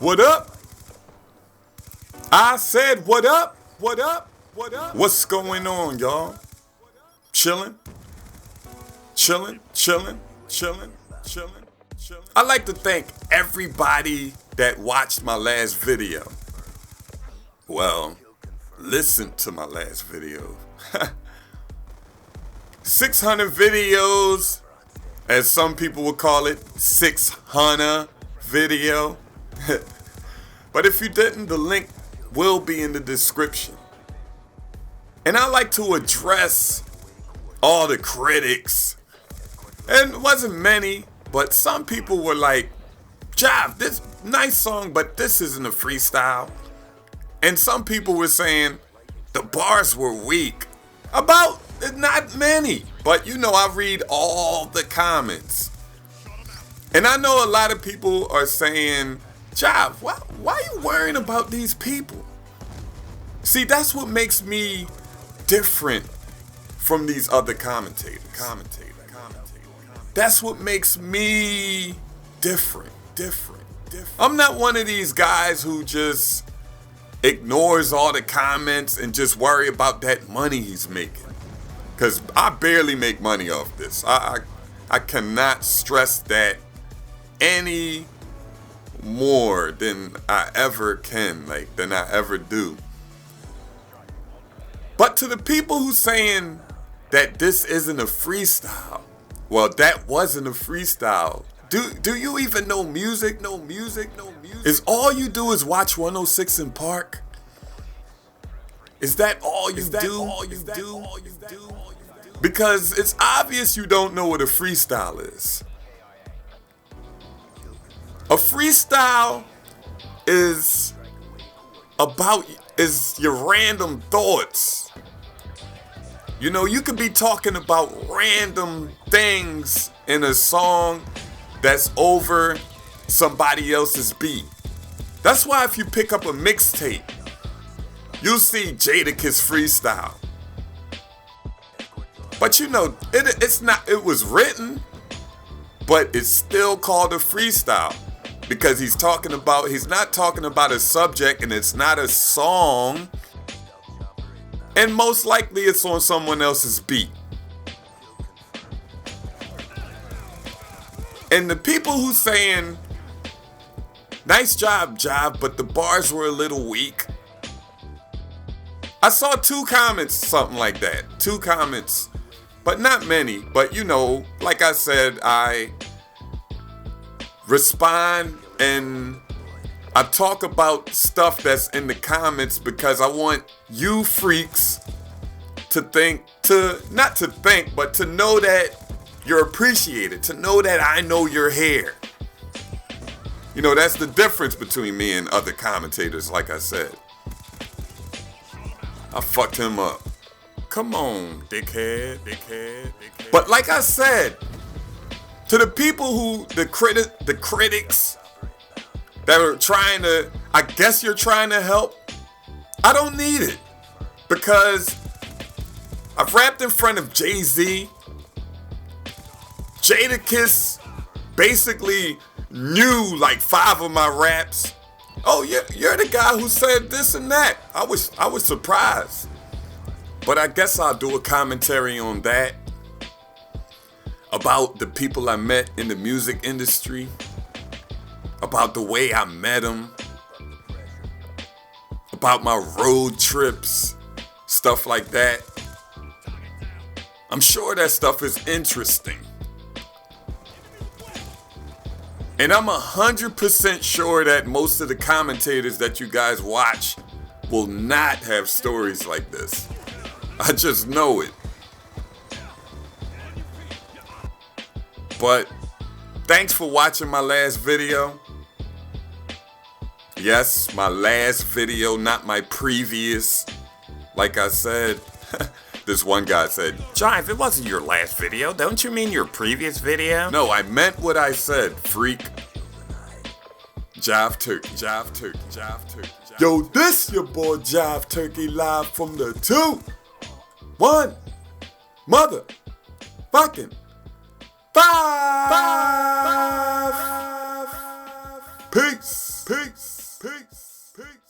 What up? I said, what up? What up? What up? What's going on, y'all? Chilling? Chilling? Chilling? Chilling? Chilling? Chilling? I'd like to thank everybody that watched my last video. Well, listened to my last video. 600 videos, as some people would call it, 600 video. But if you didn't, the link will be in the description. And I like to address all the critics. And it wasn't many, but some people were like, Jive, this nice song, but this isn't a freestyle. And some people were saying the bars were weak. About not many, but you know, I read all the comments. And I know a lot of people are saying, Jive, why are you worrying about these people? See, that's what makes me different from these other commentators. That's what makes me different. I'm not one of these guys who just ignores all the comments and just worry about that money he's making. Because I barely make money off this. I cannot stress that any more than I ever can, than I ever do. But to the people who saying that this isn't a freestyle, well, that wasn't a freestyle. Do you even know music? No music. Is all you do is watch 106 in Park? Is that all you do? Because it's obvious you don't know what a freestyle is. A freestyle is your random thoughts. You know, you could be talking about random things in a song that's over somebody else's beat. That's why if you pick up a mixtape, you'll see Jadakiss freestyle. But you know, it was written, but it's still called a freestyle. Because he's not talking about a subject, and it's not a song. And most likely it's on someone else's beat. And the people who saying, nice job, Jive, but the bars were a little weak. I saw 2 comments, something like that. 2 comments, but not many. But you know, like I said, I respond and I talk about stuff that's in the comments because I want you freaks to know that you're appreciated, to know that I know you're here. You know, that's the difference between me and other commentators, like I said. I fucked him up. Come on, dickhead. But like I said, to the people the critics that are trying to, I guess you're trying to help, I don't need it. Because I've rapped in front of Jay-Z. Jadakiss basically knew like 5 of my raps. Oh, you're the guy who said this and that. I was surprised. But I guess I'll do a commentary on that. About the people I met in the music industry. About the way I met them. About my road trips. Stuff like that. I'm sure that stuff is interesting. And I'm 100% sure that most of the commentators that you guys watch will not have stories like this. I just know it. But thanks for watching my last video. Yes, my last video, not my previous. Like I said, this one guy said, Jive, it wasn't your last video. Don't you mean your previous video? no, I meant what I said, freak. Jive Turkey. Yo, this your boy Jive Turkey live from the 2 1 mother fucking 5. Peace. Peace. Peace. Peace.